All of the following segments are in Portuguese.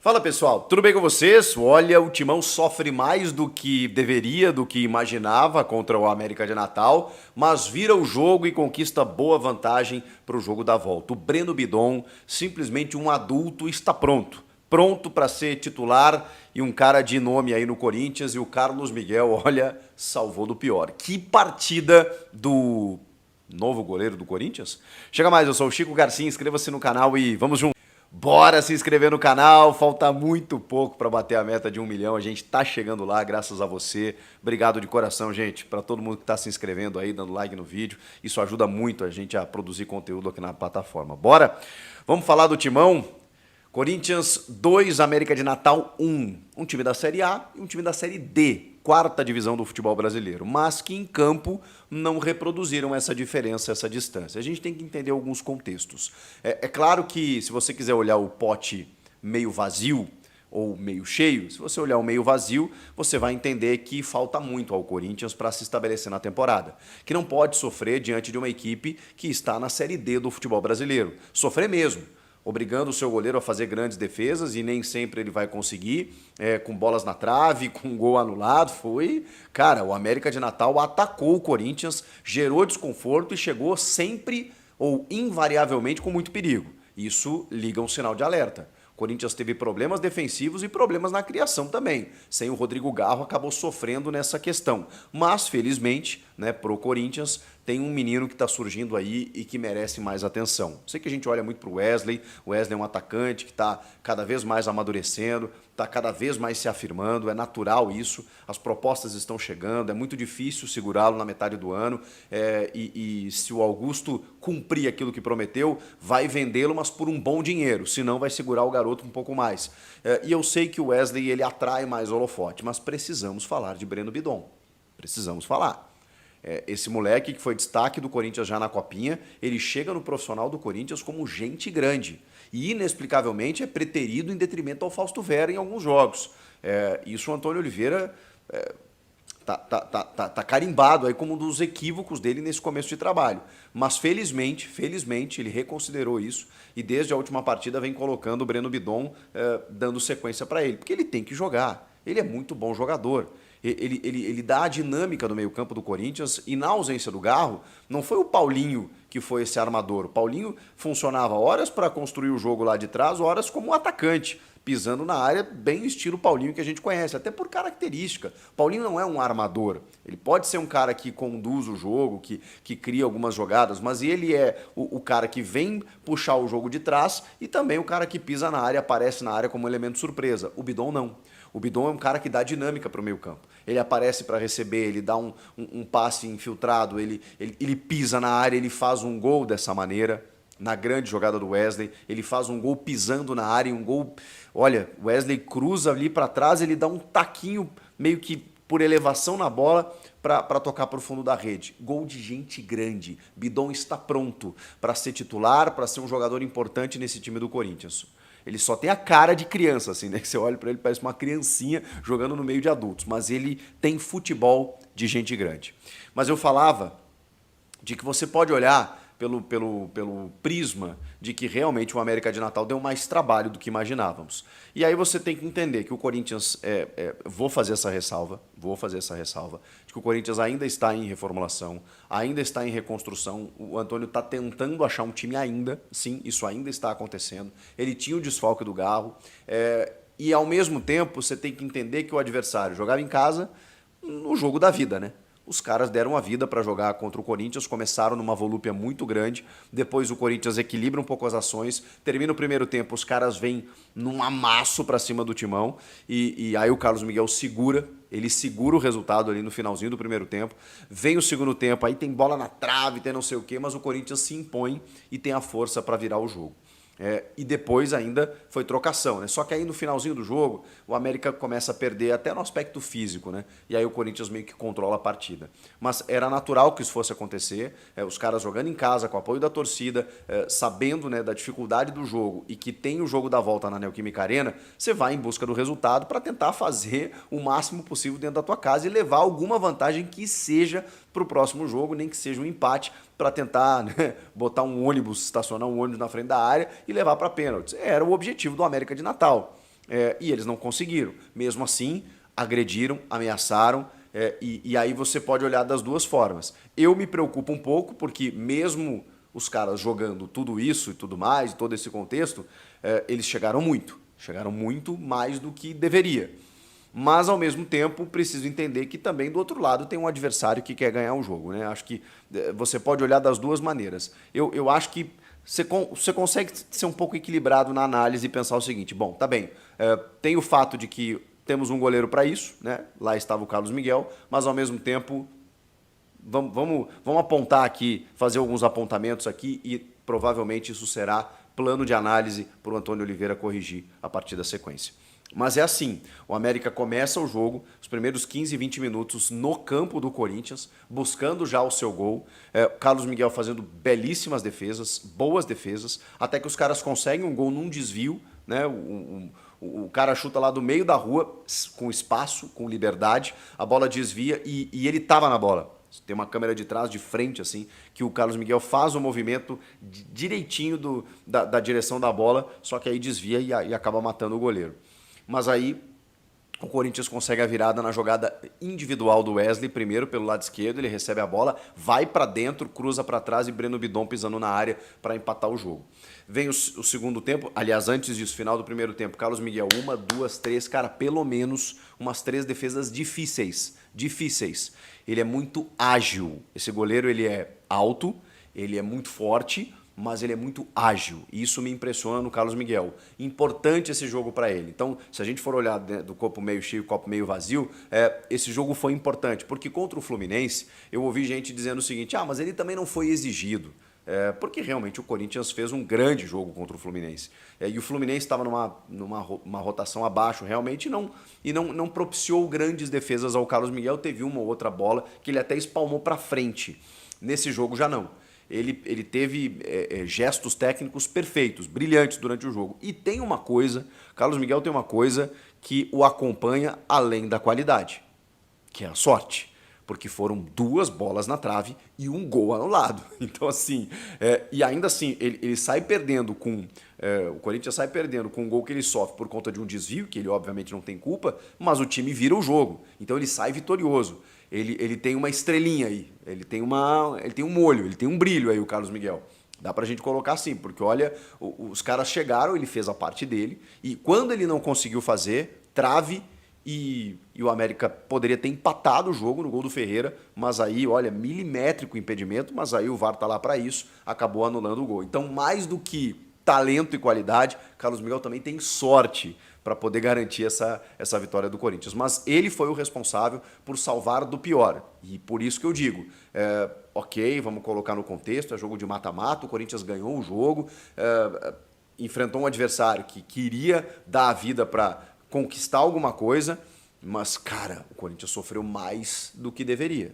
Fala pessoal, tudo bem com vocês? Olha, o Timão sofre mais do que deveria, do que imaginava contra o América de Natal, mas vira o jogo e conquista boa vantagem para o jogo da volta. O Breno Bidon, simplesmente um adulto, está pronto. Pronto para ser titular e um cara de nome aí no Corinthians, e o Carlos Miguel, olha, salvou do pior. Que partida do novo goleiro do Corinthians? Chega mais, eu sou o Chico Garcia, inscreva-se no canal e vamos juntos. Bora se inscrever no canal, falta muito pouco para bater a meta de 1 milhão, a gente tá chegando lá graças a você. Obrigado de coração, gente, para todo mundo que tá se inscrevendo aí, dando like no vídeo, isso ajuda muito a gente a produzir conteúdo aqui na plataforma. Bora? Vamos falar do Timão? Corinthians 2, América de Natal 1. Um time da Série A e um time da Série D, quarta divisão do futebol brasileiro, mas que em campo não reproduziram essa diferença, essa distância. A gente tem que entender alguns contextos. É claro que se você quiser olhar o pote meio vazio ou meio cheio, se você olhar o meio vazio, você vai entender que falta muito ao Corinthians para se estabelecer na temporada, que não pode sofrer diante de uma equipe que está na Série D do futebol brasileiro. Sofrer mesmo, obrigando o seu goleiro a fazer grandes defesas, e nem sempre ele vai conseguir, com bolas na trave, com gol anulado. Cara, o América de Natal atacou o Corinthians, gerou desconforto e chegou sempre ou invariavelmente com muito perigo. Isso liga um sinal de alerta. O Corinthians teve problemas defensivos e problemas na criação também. Sem o Rodrigo Garro, acabou sofrendo nessa questão. Mas, felizmente, né, pro Corinthians, tem um menino que está surgindo aí e que merece mais atenção. Sei que a gente olha muito pro Wesley. O Wesley é um atacante que está cada vez mais amadurecendo, está cada vez mais se afirmando, é natural isso, as propostas estão chegando, é muito difícil segurá-lo na metade do ano, e se o Augusto cumprir aquilo que prometeu, vai vendê-lo, mas por um bom dinheiro, senão vai segurar o garoto um pouco mais. E eu sei que o Wesley ele atrai mais holofote, mas precisamos falar de Breno Bidon, precisamos falar. Esse moleque que foi destaque do Corinthians já na Copinha, ele chega no profissional do Corinthians como gente grande e inexplicavelmente é preterido em detrimento ao Fausto Vera em alguns jogos. Isso o Antônio Oliveira tá carimbado aí como um dos equívocos dele nesse começo de trabalho. Mas felizmente ele reconsiderou isso e desde a última partida vem colocando o Breno Bidon, dando sequência para ele, porque ele tem que jogar, ele é muito bom jogador. Ele dá a dinâmica do meio-campo do Corinthians, e na ausência do Garro, não foi o Paulinho que foi esse armador. O Paulinho funcionava horas para construir o jogo lá de trás, horas como um atacante, pisando na área, bem estilo Paulinho que a gente conhece, até por característica. Paulinho não é um armador, ele pode ser um cara que conduz o jogo, que cria algumas jogadas, mas ele é o cara que vem puxar o jogo de trás e também o cara que pisa na área, aparece na área como elemento surpresa. O Bidon não. O Bidon é um cara que dá dinâmica para o meio campo. Ele aparece para receber, ele dá um passe infiltrado, ele pisa na área, ele faz um gol dessa maneira. Na grande jogada do Wesley, ele faz um gol pisando na área, um gol... Olha, o Wesley cruza ali para trás, ele dá um taquinho meio que por elevação na bola para tocar para o fundo da rede. Gol de gente grande. Bidon está pronto para ser titular, para ser um jogador importante nesse time do Corinthians. Ele só tem a cara de criança, assim, né? Que você olha para ele, parece uma criancinha jogando no meio de adultos. Mas ele tem futebol de gente grande. Mas eu falava de que você pode olhar pelo prisma de que realmente o América de Natal deu mais trabalho do que imaginávamos. E aí você tem que entender que o Corinthians, vou fazer essa ressalva, de que o Corinthians ainda está em reformulação, ainda está em reconstrução, o Antônio está tentando achar um time ainda, sim, isso ainda está acontecendo, ele tinha o desfalque do Garro, e ao mesmo tempo você tem que entender que o adversário jogava em casa no jogo da vida, né? Os caras deram a vida para jogar contra o Corinthians, começaram numa volúpia muito grande, depois o Corinthians equilibra um pouco as ações, termina o primeiro tempo, os caras vêm num amasso para cima do Timão, e aí o Carlos Miguel segura o resultado ali no finalzinho do primeiro tempo, vem o segundo tempo, aí tem bola na trave, tem não sei o quê, mas o Corinthians se impõe e tem a força para virar o jogo. E depois ainda foi trocação, né? Só que aí no finalzinho do jogo o América começa a perder até no aspecto físico, né? E aí o Corinthians meio que controla a partida. Mas era natural que isso fosse acontecer, os caras jogando em casa com o apoio da torcida, sabendo, né, da dificuldade do jogo e que tem o jogo da volta na Neoquímica Arena, você vai em busca do resultado para tentar fazer o máximo possível dentro da tua casa e levar alguma vantagem que seja para o próximo jogo, nem que seja um empate, para tentar, né, botar um ônibus, estacionar um ônibus na frente da área e levar para pênaltis. Era o objetivo do América de Natal. e eles não conseguiram. Mesmo assim, agrediram, ameaçaram, e aí você pode olhar das duas formas. Eu me preocupo um pouco, porque mesmo os caras jogando tudo isso e tudo mais, todo esse contexto, eles chegaram muito mais do que deveria. Mas, ao mesmo tempo, preciso entender que também do outro lado tem um adversário que quer ganhar o jogo, né? Acho que você pode olhar das duas maneiras. Eu acho que você consegue ser um pouco equilibrado na análise e pensar o seguinte: bom, tá bem, tem o fato de que temos um goleiro para isso, né? Lá estava o Carlos Miguel, mas ao mesmo tempo vamos apontar aqui, fazer alguns apontamentos aqui e provavelmente isso será plano de análise para o Antônio Oliveira corrigir a partir da sequência. Mas é assim, o América começa o jogo, os primeiros 15, 20 minutos no campo do Corinthians, buscando já o seu gol. Carlos Miguel fazendo belíssimas defesas, boas defesas, até que os caras conseguem um gol num desvio, né? O cara chuta lá do meio da rua, com espaço, com liberdade, a bola desvia e ele estava na bola. Tem uma câmera de trás, de frente, assim, que o Carlos Miguel faz o movimento direitinho da direção da bola, só que aí desvia e acaba matando o goleiro. Mas aí o Corinthians consegue a virada na jogada individual do Wesley, primeiro pelo lado esquerdo, ele recebe a bola, vai para dentro, cruza para trás e Breno Bidon pisando na área para empatar o jogo. Vem o segundo tempo, aliás, antes disso, final do primeiro tempo, Carlos Miguel, 1, 2, 3, cara, pelo menos umas 3 defesas difíceis. Ele é muito ágil, esse goleiro ele é alto, ele é muito forte, mas ele é muito ágil. E isso me impressiona no Carlos Miguel. Importante esse jogo para ele. Então, se a gente for olhar do copo meio cheio, copo meio vazio, esse jogo foi importante, porque contra o Fluminense, eu ouvi gente dizendo o seguinte: mas ele também não foi exigido. Porque realmente o Corinthians fez um grande jogo contra o Fluminense. E o Fluminense estava numa rotação abaixo, realmente, não propiciou grandes defesas ao Carlos Miguel. Teve uma ou outra bola que ele até espalmou para frente. Nesse jogo já não. Ele teve gestos técnicos perfeitos, brilhantes durante o jogo. E tem uma coisa, Carlos Miguel tem uma coisa que o acompanha além da qualidade, que é a sorte. Porque foram 2 bolas na trave e um gol anulado. Então, assim, e ainda assim, ele sai perdendo com... o Corinthians sai perdendo com um gol que ele sofre por conta de um desvio, que ele obviamente não tem culpa, mas o time vira o jogo. Então ele sai vitorioso. Ele tem uma estrelinha aí, ele tem um molho, ele tem um brilho aí, o Carlos Miguel. Dá pra gente colocar assim, porque olha, os caras chegaram, ele fez a parte dele, e quando ele não conseguiu fazer, trave, e o América poderia ter empatado o jogo no gol do Ferreira, mas aí, olha, milimétrico impedimento, mas aí o VAR tá lá para isso, acabou anulando o gol. Então, mais do que talento e qualidade, Carlos Miguel também tem sorte para poder garantir essa vitória do Corinthians. Mas ele foi o responsável por salvar do pior. E por isso que eu digo, ok, vamos colocar no contexto, é jogo de mata-mata, o Corinthians ganhou o jogo, enfrentou um adversário que queria dar a vida para conquistar alguma coisa, mas, cara, o Corinthians sofreu mais do que deveria.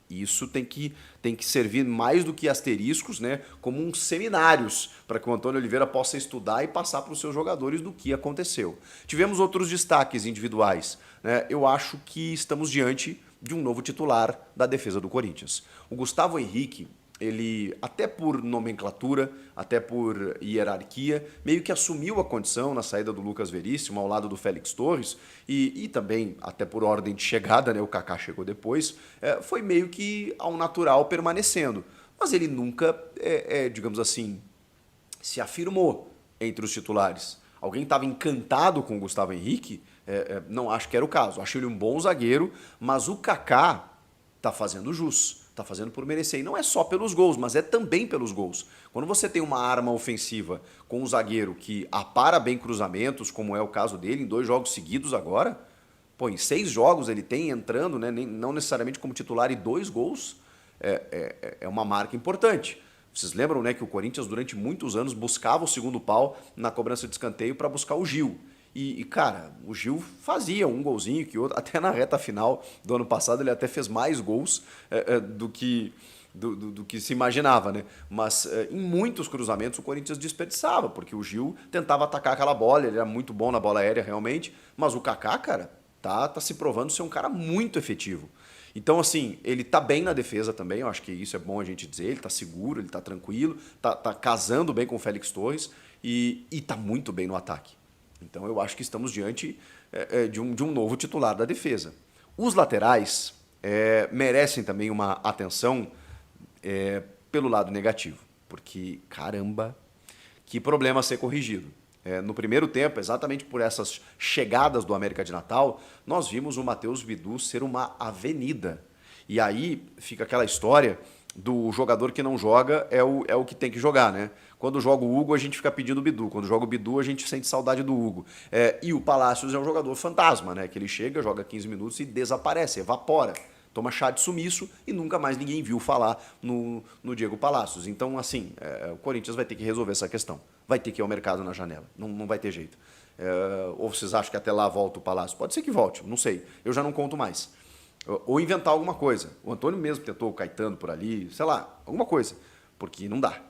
Isso tem que servir mais do que asteriscos, né, como uns seminários para que o Antônio Oliveira possa estudar e passar para os seus jogadores do que aconteceu. Tivemos outros destaques individuais, né? Eu acho que estamos diante de um novo titular da defesa do Corinthians. O Gustavo Henrique, ele, até por nomenclatura, até por hierarquia, meio que assumiu a condição na saída do Lucas Veríssimo ao lado do Félix Torres e também, até por ordem de chegada, né, o Kaká chegou depois, foi meio que ao natural permanecendo. Mas ele nunca, digamos assim, se afirmou entre os titulares. Alguém estava encantado com o Gustavo Henrique? Não acho que era o caso. Acho ele um bom zagueiro, mas o Kaká está fazendo jus. Está fazendo por merecer. E não é só pelos gols, mas é também pelos gols. Quando você tem uma arma ofensiva com um zagueiro que apara bem cruzamentos, como é o caso dele, em 2 jogos seguidos agora, pô, em 6 jogos ele tem entrando, né, não necessariamente como titular, e 2 gols, é uma marca importante. Vocês lembram, né, que o Corinthians durante muitos anos buscava o segundo pau na cobrança de escanteio para buscar o Gil. Cara, o Gil fazia um golzinho que outro, até na reta final do ano passado ele até fez mais gols do que se imaginava, né? Mas em muitos cruzamentos o Corinthians desperdiçava, porque o Gil tentava atacar aquela bola, ele era muito bom na bola aérea realmente, mas o Kaká, cara, tá se provando ser um cara muito efetivo. Então, assim, ele tá bem na defesa também, eu acho que isso é bom a gente dizer, ele tá seguro, ele tá tranquilo, tá casando bem com o Félix Torres e tá muito bem no ataque. Então eu acho que estamos diante de um novo titular da defesa. Os laterais merecem também uma atenção pelo lado negativo, porque, caramba, que problema a ser corrigido. No primeiro tempo, exatamente por essas chegadas do América de Natal, nós vimos o Matheus Bidu ser uma avenida. E aí fica aquela história do jogador que não joga é o que tem que jogar, né? Quando joga o Hugo, a gente fica pedindo o Bidu. Quando joga o Bidu, a gente sente saudade do Hugo. E o Palácios é um jogador fantasma, né? Que ele chega, joga 15 minutos e desaparece, evapora. Toma chá de sumiço e nunca mais ninguém viu falar no Diego Palácios. Então, assim, o Corinthians vai ter que resolver essa questão. Vai ter que ir ao mercado na janela. Não vai ter jeito. Ou vocês acham que até lá volta o Palácio? Pode ser que volte, não sei. Eu já não conto mais. Ou inventar alguma coisa. O Antônio mesmo tentou o Caetano por ali, sei lá, alguma coisa. Porque não dá.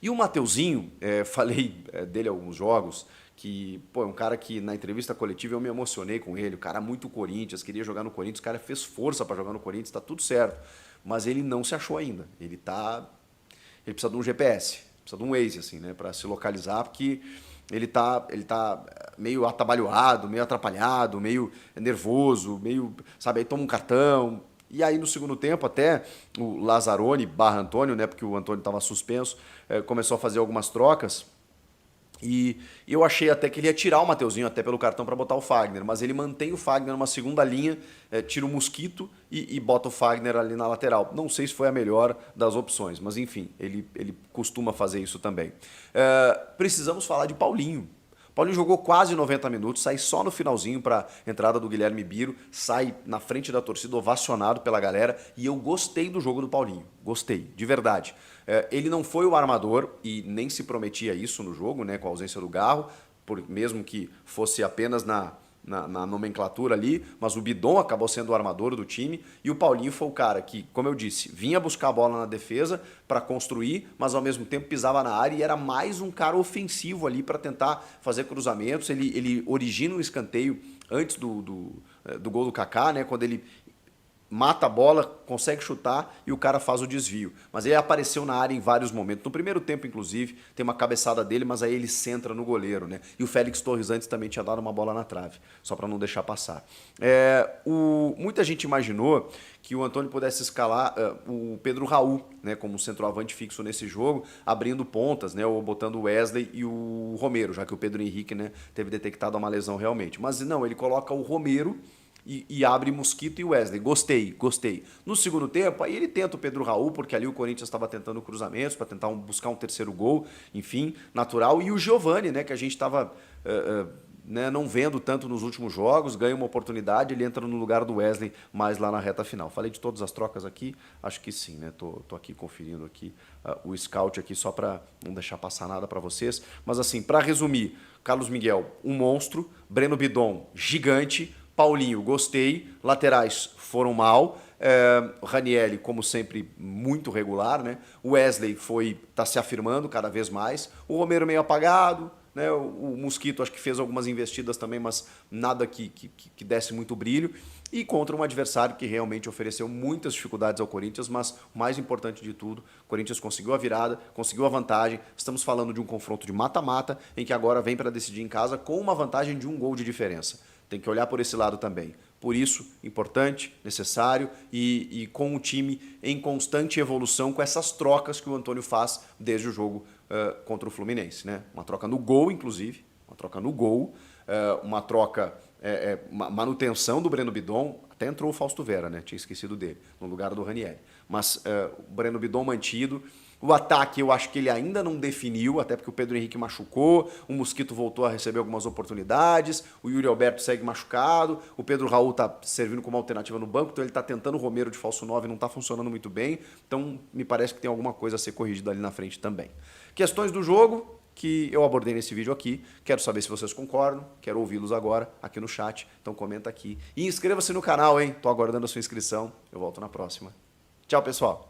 E o Mateuzinho, falei dele alguns jogos, que, pô, é um cara que na entrevista coletiva eu me emocionei com ele, o cara muito Corinthians, queria jogar no Corinthians, o cara fez força para jogar no Corinthians, tá tudo certo. Mas ele não se achou ainda. Ele precisa de um GPS, precisa de um Waze, assim, né, para se localizar, porque ele tá meio atabalhoado, meio atrapalhado, meio nervoso, meio, sabe, aí toma um cartão. E aí no segundo tempo até o Lazzaroni / Antônio, né, porque o Antônio estava suspenso, começou a fazer algumas trocas. E eu achei até que ele ia tirar o Mateuzinho até pelo cartão para botar o Fagner, mas ele mantém o Fagner numa segunda linha, tira o Mosquito e bota o Fagner ali na lateral. Não sei se foi a melhor das opções, mas enfim, ele costuma fazer isso também. Precisamos falar de Paulinho. Paulinho jogou quase 90 minutos, sai só no finalzinho para a entrada do Guilherme Biro, sai na frente da torcida ovacionado pela galera e eu gostei do jogo do Paulinho, gostei, de verdade. Ele não foi o armador e nem se prometia isso no jogo, né, com a ausência do Garro, mesmo que fosse apenas na nomenclatura ali, mas o Bidon acabou sendo o armador do time e o Paulinho foi o cara que, como eu disse, vinha buscar a bola na defesa para construir, mas ao mesmo tempo pisava na área e era mais um cara ofensivo ali para tentar fazer cruzamentos. Ele origina um escanteio antes do gol do Kaká, né, quando ele mata a bola, consegue chutar e o cara faz o desvio. Mas ele apareceu na área em vários momentos. No primeiro tempo, inclusive, tem uma cabeçada dele, mas aí ele centra no goleiro, né? E o Félix Torres antes também tinha dado uma bola na trave, só para não deixar passar. Muita gente imaginou que o Antônio pudesse escalar o Pedro Raul, né, como centroavante fixo nesse jogo, abrindo pontas, né, ou botando o Wesley e o Romero, já que o Pedro Henrique, né, teve detectado uma lesão realmente. Mas não, ele coloca o Romero e abre Mosquito e Wesley. Gostei. No segundo tempo, aí ele tenta o Pedro Raul, porque ali o Corinthians estava tentando cruzamentos para tentar buscar um terceiro gol, enfim, natural. E o Giovani, né, que a gente estava não vendo tanto nos últimos jogos, ganha uma oportunidade, ele entra no lugar do Wesley mais lá na reta final. Falei de todas as trocas aqui? Acho que sim, né? Tô aqui conferindo aqui o scout aqui só para não deixar passar nada para vocês. Mas assim, para resumir, Carlos Miguel, um monstro, Breno Bidon, gigante, Paulinho, gostei. Laterais foram mal. Ranieri, como sempre, muito regular, né? O Wesley tá se afirmando cada vez mais. O Romero meio apagado, né? O Mosquito acho que fez algumas investidas também, mas nada que desse muito brilho. E contra um adversário que realmente ofereceu muitas dificuldades ao Corinthians, mas o mais importante de tudo, o Corinthians conseguiu a virada, conseguiu a vantagem. Estamos falando de um confronto de mata-mata, em que agora vem para decidir em casa com uma vantagem de 1 gol de diferença. Tem que olhar por esse lado também. Por isso, importante, necessário e com o time em constante evolução com essas trocas que o Antônio faz desde o jogo contra o Fluminense, né? Uma troca no gol, inclusive, uma troca, manutenção do Breno Bidon, até entrou o Fausto Vera, né? Tinha esquecido dele, no lugar do Ranieri. Mas o Breno Bidon mantido. O ataque eu acho que ele ainda não definiu, até porque o Pedro Henrique machucou, o Mosquito voltou a receber algumas oportunidades, o Yuri Alberto segue machucado, o Pedro Raul está servindo como alternativa no banco, então ele está tentando o Romero de falso 9 e não está funcionando muito bem, então me parece que tem alguma coisa a ser corrigida ali na frente também. Questões do jogo que eu abordei nesse vídeo aqui, quero saber se vocês concordam, quero ouvi-los agora aqui no chat, então comenta aqui. E inscreva-se no canal, hein? Tô aguardando a sua inscrição, eu volto na próxima. Tchau, pessoal!